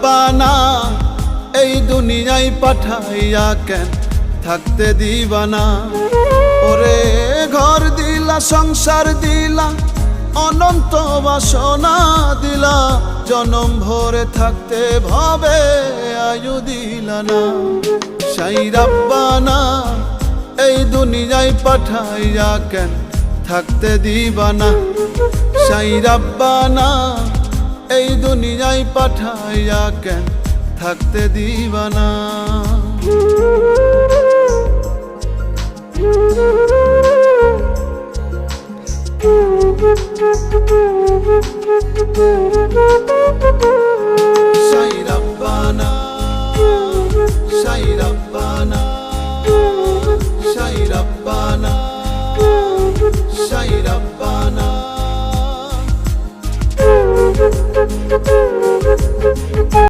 রাব্বানা এই দুনিয়ায় পাঠাইয়া কেন থাকতে দিবানা। ওরে ঘর দিলা সংসার দিলা অনন্ত বাসনা দিলা, জনম ভরে থাকতে ভাবে আয়ু দিলা না। সাই রাব্বানা এই দুনিয়ায় পাঠাইয়া কেন থাকতে দিবানা। সাই রাব্বানা এই দুনিয়ায় পাঠাইয়া কেন থাকতে দিবানা। সাই রাব্বানা সাই রাব্বানা সাই রাব্বানা সাই রাব্বানা।